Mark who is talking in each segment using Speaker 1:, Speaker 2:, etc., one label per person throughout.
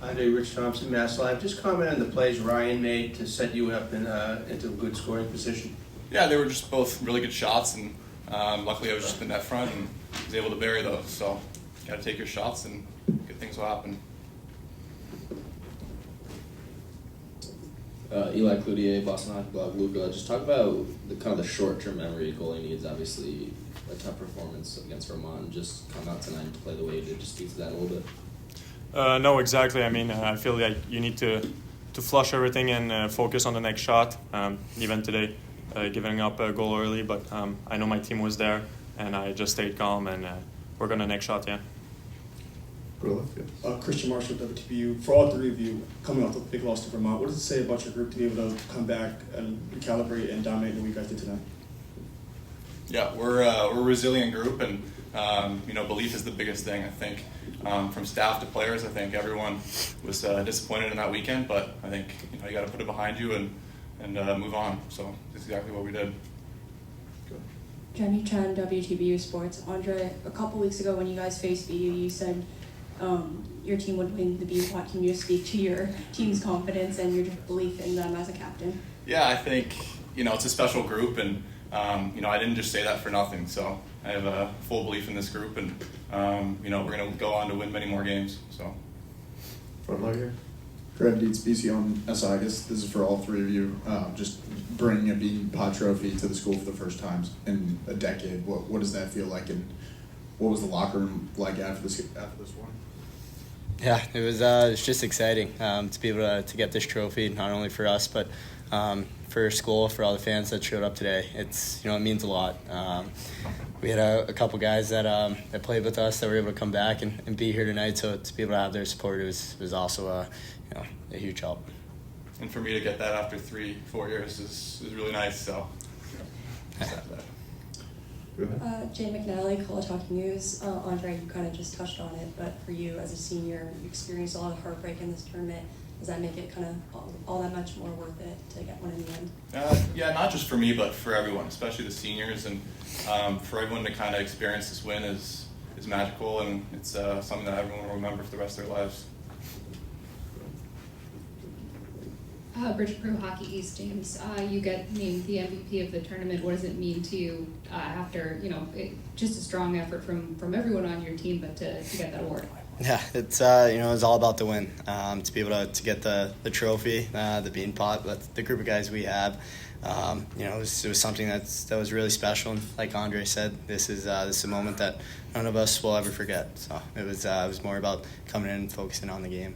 Speaker 1: Andre Rich Thompson, Mass Live. Just comment on the plays Ryan made to set you up into a good scoring position.
Speaker 2: Yeah, they were just both really good shots, and luckily I was just in net front and was able to bury those. So you got to take your shots, and good things will happen.
Speaker 3: Louka Cloutier, Boston Hockey Blog, Louka. Just talk about the short-term memory goalie needs. Obviously, a tough performance against Vermont, and just come out tonight and play the way you did. Just speak to that a little bit.
Speaker 4: No, exactly. I mean, I feel like you need to flush everything and focus on the next shot. Even today, giving up a goal early, but I know my team was there, and I just stayed calm and work on the next shot. Yeah.
Speaker 5: Christian Marshall, WTBU. For all three of you, coming off the big loss to Vermont, what does it say about your group to be able to come back and recalibrate and dominate the way you guys did tonight?
Speaker 2: Yeah, we're a resilient group, and belief is the biggest thing. I think from staff to players, I think everyone was disappointed in that weekend, but I think you got to put it behind you and move on. So that's exactly what we did.
Speaker 6: Jenny Chen, WTBU Sports. Andre, a couple weeks ago when you guys faced BU, you said your team would win the Beanpot. Can you speak to your team's confidence and your belief in them as a captain?
Speaker 2: Yeah, I think it's a special group, and I didn't just say that for nothing. So I have a full belief in this group, and we're going to go on to win many more games. So.
Speaker 7: Front line here.
Speaker 8: Greg Deeds, BC on SI. I guess this is for all three of you. Just bringing a Beanpot trophy to the school for the first time in a decade. What does that feel like, and what was the locker room like after this one?
Speaker 9: Yeah, it was just exciting to be able to get this trophy, not only for us but for school, for all the fans that showed up today. It means a lot. We had a couple guys that played with us that were able to come back and be here tonight. So to be able to have their support was also a huge help.
Speaker 2: And for me to get that after 3-4 years is really nice. So.
Speaker 6: Jay McNally, College Hockey News. Andre, you kind of just touched on it, but for you as a senior, you experienced a lot of heartbreak in this tournament. Does that make it kind of all that much more worth it to get one in the end?
Speaker 2: Yeah, not just for me, but for everyone, especially the seniors, and for everyone to kind of experience this win is magical, and it's something that everyone will remember for the rest of their lives.
Speaker 10: Bridget Pro Hockey East, James. You get named the MVP of the tournament. What does it mean to you after just a strong effort from everyone on your team, but to get that award?
Speaker 9: Yeah, it's it's all about the win. To be able to get the trophy, the Beanpot, but the group of guys we have, it was something that was really special. And like Andre said, this is a moment that none of us will ever forget. So it was more about coming in and focusing on the game.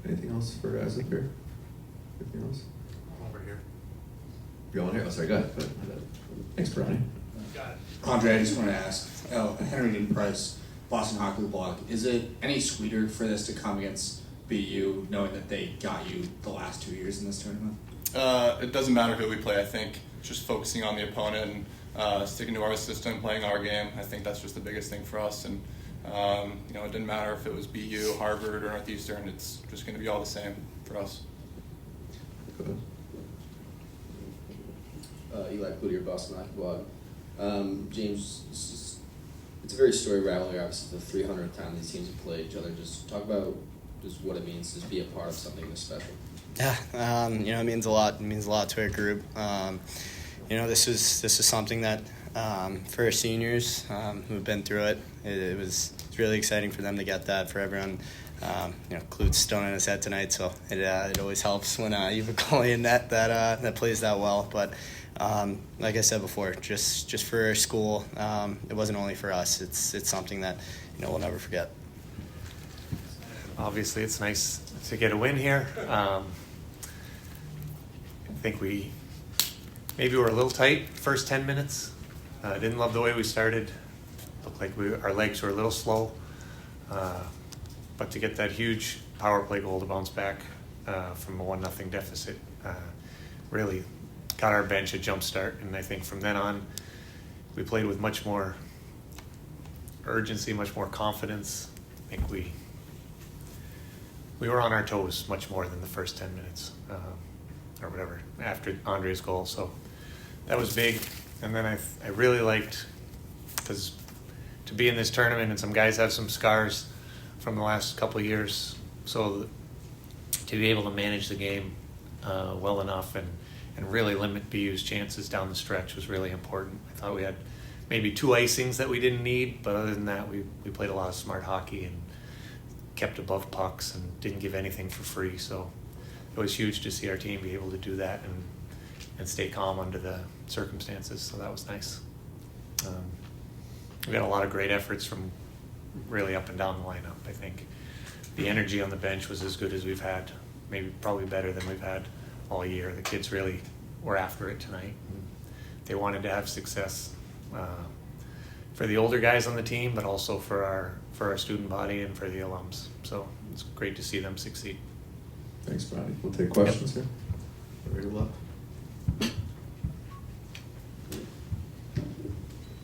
Speaker 7: Anything else for guys up here? Anything else?
Speaker 4: Over here.
Speaker 7: You're on here? Oh, sorry, go ahead. Thanks, Brownie.
Speaker 8: Andre, I just want to ask, Henry and Price, Boston Hockey Blog, is it any sweeter for this to come against BU, knowing that they got you the last 2 years in this tournament?
Speaker 2: It doesn't matter who we play. I think just focusing on the opponent and sticking to our system, playing our game, I think that's just the biggest thing for us. And it didn't matter if it was BU, Harvard, or Northeastern. It's just going to be all the same for us.
Speaker 3: Louka Cloutier, Boston Hockey Blog. James, it's a very storied rivalry. Obviously, the 300th time these teams have played each other. Just talk about just what it means to be a part of something this special.
Speaker 9: Yeah, it means a lot. It means a lot to our group. This is something that for our seniors who've been through it, it's really exciting for them to get that. For everyone, Clute's stone in his head tonight, so it always helps when you have a goalie in net that plays that well. But like I said before, just for our school, it wasn't only for us. It's something that we'll never forget.
Speaker 11: Obviously, it's nice to get a win here. I think we maybe were a little tight first 10 minutes. Didn't love the way we started. Looked like our legs were a little slow. But to get that huge power play goal to bounce back from a 1-0 deficit really got our bench a jump start. And I think from then on, we played with much more urgency, much more confidence. I think we were on our toes much more than the first 10 minutes or whatever after Andre's goal. So that was big. And then I really liked, because to be in this tournament and some guys have some scars from the last couple of years, So to be able to manage the game well enough and really limit BU's chances down the stretch was really important. I thought we had maybe 2 icings that we didn't need, but other than that, we played a lot of smart hockey and kept above pucks and didn't give anything for free. So it was huge to see our team be able to do that and stay calm under the circumstances. So that was nice. We got a lot of great efforts from really up and down the lineup. I think the energy on the bench was as good as we've had, maybe probably better than we've had all year. The kids really were after it tonight. And they wanted to have success for the older guys on the team, but also for our student body and for the alums. So it's great to see them succeed.
Speaker 7: Thanks, Brady. We'll take questions here. Right to left.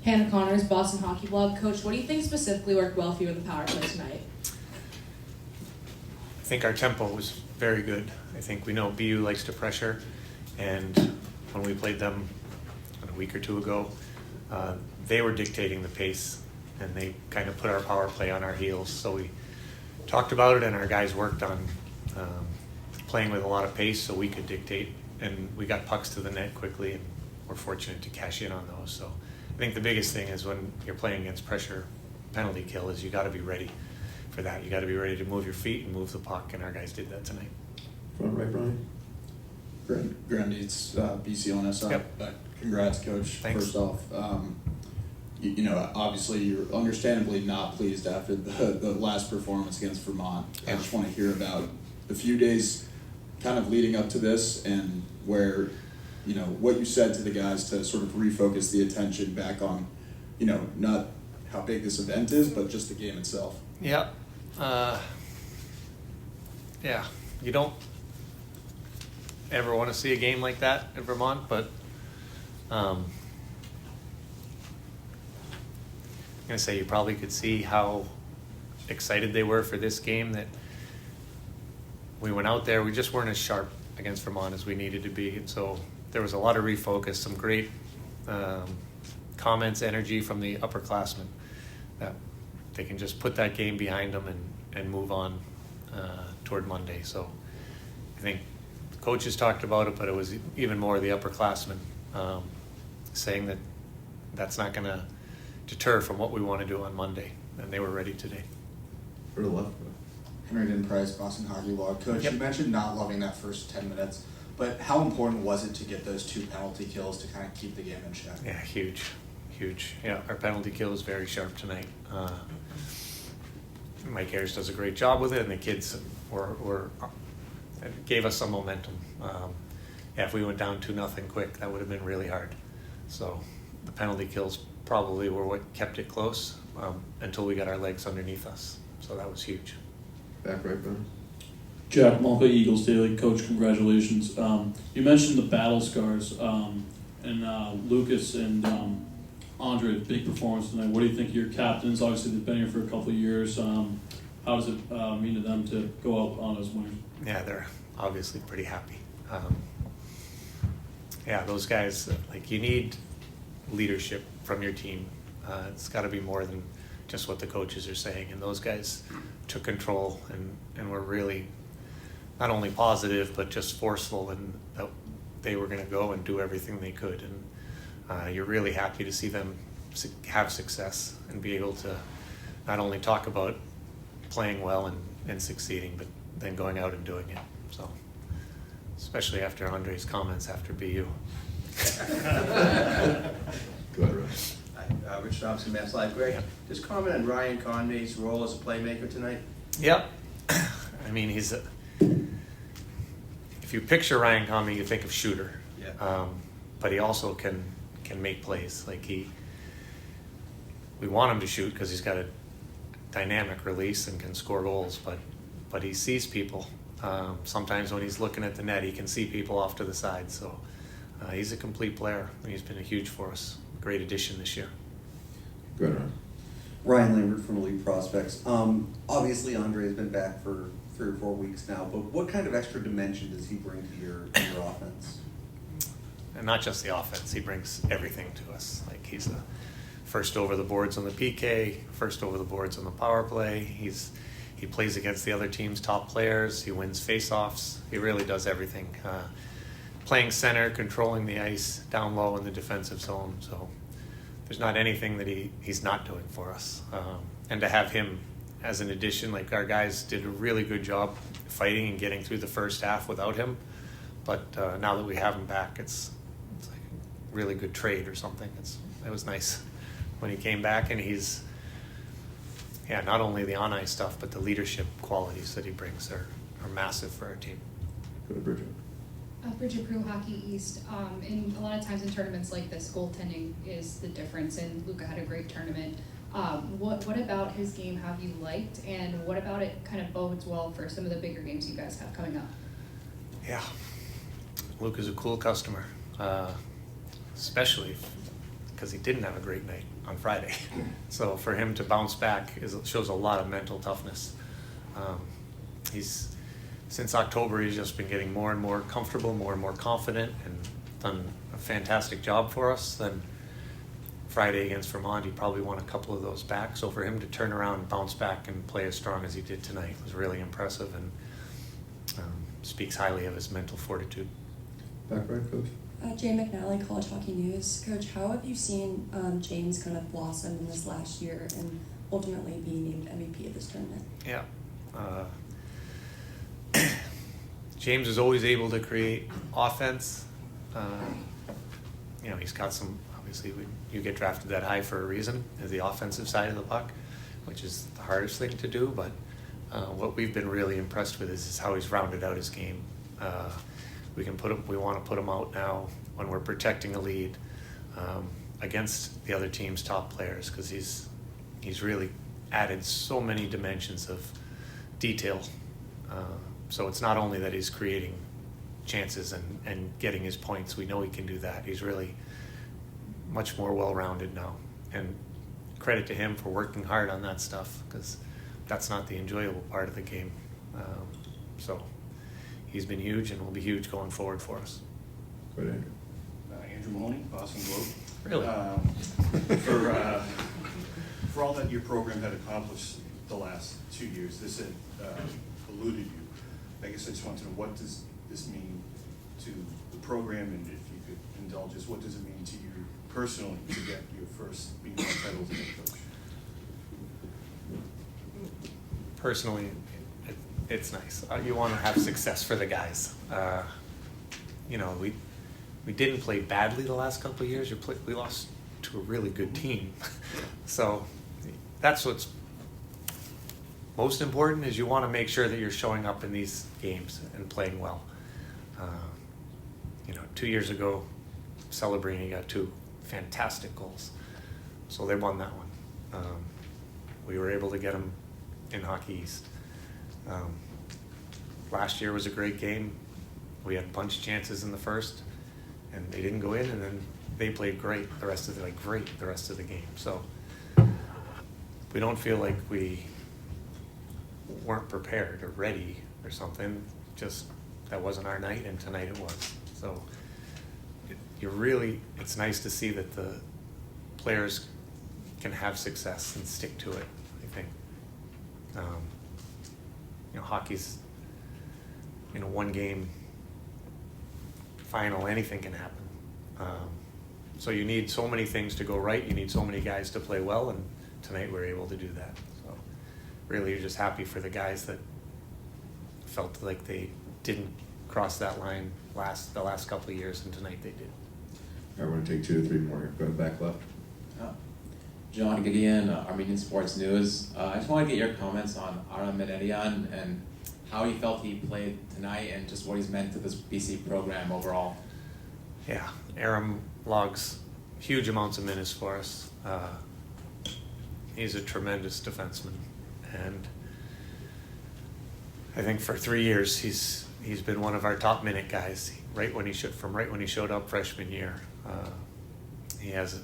Speaker 12: Hannah Connors, Boston Hockey Blog. Coach, what do you think specifically worked well for you in the power play tonight?
Speaker 11: I think our tempo was very good. I think we know BU likes to pressure, and when we played them a week or 2 ago, they were dictating the pace, and they kind of put our power play on our heels. So we talked about it, and our guys worked on playing with a lot of pace so we could dictate, and we got pucks to the net quickly, and we're fortunate to cash in on those. So I think the biggest thing is when you're playing against pressure penalty kill is you got to be ready for that. You got to be ready to move your feet and move the puck, and our guys did that tonight.
Speaker 7: Front right, Brian.
Speaker 8: Grandy, it's BC on SI.
Speaker 11: Yep.
Speaker 8: Congrats, Coach.
Speaker 11: Thanks.
Speaker 8: First off, you know, obviously you're understandably not pleased after the last performance against Vermont.
Speaker 11: Yeah.
Speaker 8: I just want to hear about the few days kind of leading up to this and where, you know, what you said to the guys to sort of refocus the attention back on, you know, not how big this event is, but just the game itself.
Speaker 11: Yeah. Yeah. You don't ever want to see a game like that at Vermont, but I'm going to say you probably could see how excited they were for this game, that we went out there, we just weren't as sharp against Vermont as we needed to be. And so there was a lot of refocus, some great comments, energy from the upperclassmen that they can just put that game behind them and move on toward Monday. So I think the coaches talked about it, but it was even more the upperclassmen saying that that's not going to deter from what we want to do on Monday, and they were ready today.
Speaker 7: Right to left.
Speaker 13: Henry Price, Boston Hockey Blog. Coach,
Speaker 11: Yep.
Speaker 13: You mentioned not loving that first 10 minutes, but how important was it to get those 2 penalty kills to kind of keep the game in check?
Speaker 11: Yeah, huge. Yeah, our penalty kill was very sharp tonight. Mike Ayers does a great job with it, and the kids gave us some momentum. If we went down 2-0 quick, that would have been really hard. So the penalty kills probably were what kept it close until we got our legs underneath us. So that was huge.
Speaker 7: Back right, Brian.
Speaker 14: Jack Malka, Eagles Daily. Coach, congratulations. You mentioned the battle scars, and Lucas and Andre, big performance tonight. What do you think of your captains? Obviously, they've been here for a couple of years. How does it mean to them to go out on as winners?
Speaker 11: Yeah, they're obviously pretty happy. Yeah, those guys, like, you need leadership from your team. It's got to be more than just what the coaches are saying. And those guys took control and were really not only positive, but just forceful, and that they were going to go and do everything they could. And you're really happy to see them have success and be able to not only talk about playing well and succeeding, but then going out and doing it. So, especially after Andre's comments after BU.
Speaker 7: Go ahead, Rich.
Speaker 1: Hi, Rich Thompson, Mass Live. Greg,
Speaker 11: Yeah.
Speaker 1: just comment on Ryan Conway's role as a playmaker tonight.
Speaker 11: Yep. I mean, he's if you picture Ryan Conway, you think of shooter.
Speaker 1: Yeah.
Speaker 11: But he also can make plays. Like we want him to shoot because he's got a dynamic release and can score goals, but he sees people. Sometimes when he's looking at the net, he can see people off to the side. So he's a complete player, and he's been a huge for us. Great addition this year.
Speaker 7: Go ahead, Ryan.
Speaker 15: Ryan Lambert from Elite Prospects. Obviously, Andre has been back for 3 or 4 weeks now, but what kind of extra dimension does he bring to your offense?
Speaker 11: And not just the offense, he brings everything to us. Like, he's the first over the boards on the PK, first over the boards on the power play. He's he plays against the other team's top players. He wins face-offs. He really does everything. Playing center, controlling the ice, down low in the defensive zone. So there's not anything that he's not doing for us. And to have him as an addition, like our guys did a really good job fighting and getting through the first half without him. But now that we have him back, it's like a really good trade or something. It was nice when he came back, and he's not only the on-ice stuff, but the leadership qualities that he brings are massive for our team.
Speaker 7: Go to Bridget.
Speaker 10: Bridget Prue, Hockey East. In a lot of times in tournaments like this, goaltending is the difference, and Louka had a great tournament. What about his game have you liked, and what about it kind of bodes well for some of the bigger games you guys have coming up?
Speaker 11: Yeah, Luka's a cool customer, especially because he didn't have a great night on Friday. So for him to bounce back shows a lot of mental toughness. Since October, he's just been getting more and more comfortable, more and more confident, and done a fantastic job for us. Then Friday against Vermont, he probably won a couple of those back. So for him to turn around and bounce back and play as strong as he did tonight was really impressive, and speaks highly of his mental fortitude.
Speaker 7: Back right, Coach.
Speaker 6: Jay McNally, College Hockey News. Coach, how have you seen James kind of blossom in this last year and ultimately be named MVP of this tournament?
Speaker 11: Yeah. James is always able to create offense. He's got some, obviously, you get drafted that high for a reason, as the offensive side of the puck, which is the hardest thing to do. But what we've been really impressed with is how he's rounded out his game. We want to put him out now when we're protecting a lead against the other team's top players, because he's really added so many dimensions of detail. So it's not only that he's creating chances and getting his points. We know he can do that. He's really much more well-rounded now. And credit to him for working hard on that stuff, because that's not the enjoyable part of the game. So he's been huge and will be huge going forward for us.
Speaker 7: Go ahead, Andrew.
Speaker 16: Andrew Mahoney, Boston Globe.
Speaker 11: Really?
Speaker 16: For all that your program had accomplished the last 2 years, this had eluded you. I guess I just want to know, what does this mean to the program, and if you could indulge us, what does it mean to you personally to get your first Beanpot title as head coach?
Speaker 11: Personally, it's nice. You want to have success for the guys. We didn't play badly the last couple of years. We lost to a really good team. So that's what's most important, is you want to make sure that you're showing up in these games and playing well. 2 years ago, Celebrini got 2 fantastic goals. So they won that one. We were able to get them in Hockey East. Last year was a great game. We had a bunch of chances in the first, and they didn't go in, and then they played great the rest of the game. So we don't feel like we weren't prepared or ready or something. Just that wasn't our night, and tonight it was. So it's nice to see that the players can have success and stick to it. I think hockey's one game final, anything can happen. So you need so many things to go right. You need so many guys to play well, and tonight we're able to do that. So really, you're just happy for the guys that felt like they didn't cross that line the last couple of years, and tonight they did.
Speaker 7: I want to take 2 to 3 more. Go back left.
Speaker 17: John Gideon, Armenian Sports News. I just want to get your comments on Aram Menedian and how you felt he played tonight, and just what he's meant to this BC program overall.
Speaker 11: Yeah, Aram logs huge amounts of minutes for us. He's a tremendous defenseman, and I think for 3 years he's been one of our top minute guys. Right when he showed up freshman year, he has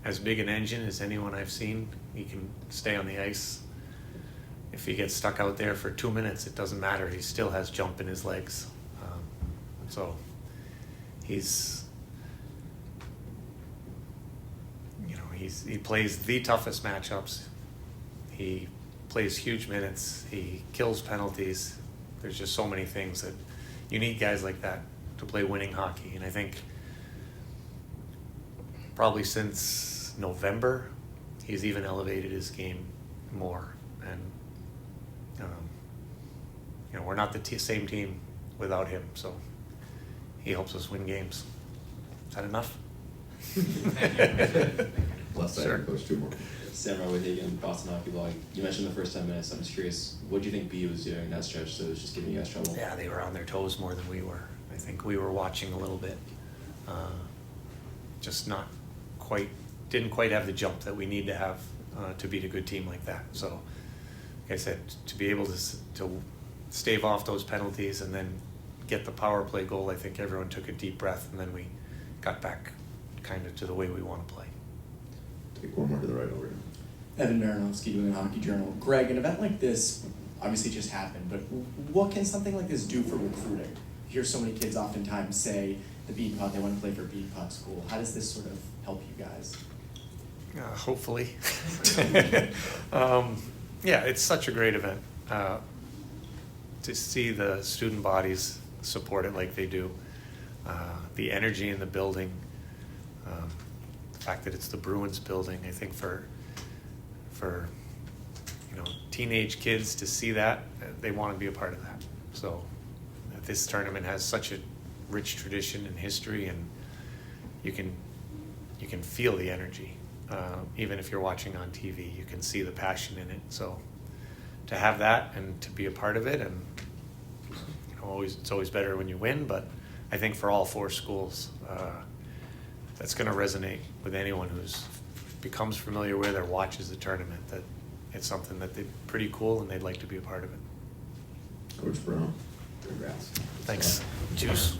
Speaker 11: as big an engine as anyone I've seen. He can stay on the ice. If he gets stuck out there for 2 minutes, it doesn't matter. He still has jump in his legs. So he plays the toughest matchups. He plays huge minutes. He kills penalties. There's just so many things that you need guys like that to play winning hockey. And I think probably since November, he's even elevated his game more. And we're not the same team without him, so he helps us win games. Is that enough?
Speaker 7: Left side,
Speaker 11: Sure.
Speaker 7: Coach, 2 more.
Speaker 18: Samurai with Hagen, Boston Hockey Blog. You mentioned the first 10 minutes. I'm just curious, what do you think B was doing in that stretch that was just giving you guys trouble?
Speaker 11: Yeah, they were on their toes more than we were. I think we were watching a little bit. Just not quite, didn't quite have the jump that we need to have to beat a good team like that. So, like I said, to be able to stave off those penalties and then get the power play goal, I think everyone took a deep breath, and then we got back kind of to the way we want to play.
Speaker 7: Take one more to the right over here.
Speaker 19: Evan Marinowski doing Hockey Journal. Greg, an event like this obviously just happened, but what can something like this do for recruiting? You hear so many kids oftentimes say the Beanpot, they want to play for Beanpot school. How does this sort of help you guys?
Speaker 11: Hopefully. Yeah, it's such a great event. To see the student bodies support it like they do, the energy in the building, the fact that it's the Bruins building, I think for teenage kids to see that, they want to be a part of that. So this tournament has such a rich tradition and history, and you can feel the energy. Even if you're watching on TV, you can see the passion in it. So to have that and to be a part of it, and it's always better when you win, but I think for all 4 schools, that's going to resonate with anyone who's becomes familiar with or watches the tournament, that it's something that they're pretty cool and they'd like to be a part of it.
Speaker 7: Coach Brown.
Speaker 18: Congrats.
Speaker 11: Thanks. Juice.